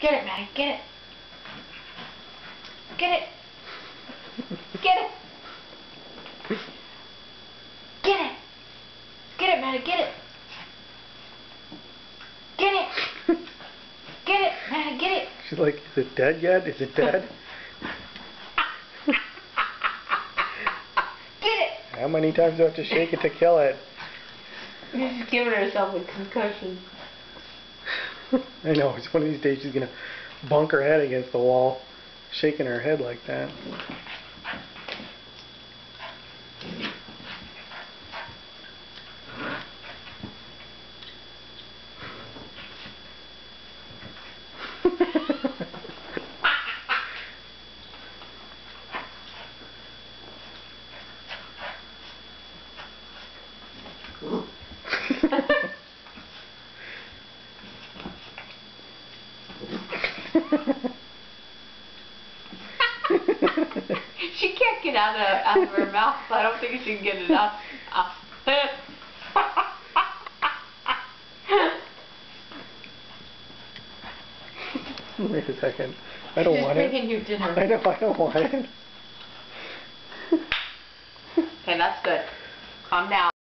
Get it, Maddie. Get it. Get it. Get it. Get it. Get it, Maddie. Get it. Get it. Get it, Maddie. Get it. She's like, is it dead yet? Is it dead? Get it. How many times do I have to shake it to kill it? She's giving herself a concussion. I know, it's one of these days she's going to bunk her head against the wall, shaking her head like that. She can't get out of her mouth, so I don't think she can get it out. Wait a second. I don't want it. She's bringing you dinner. I know, I don't want it. Okay, that's good. Calm down.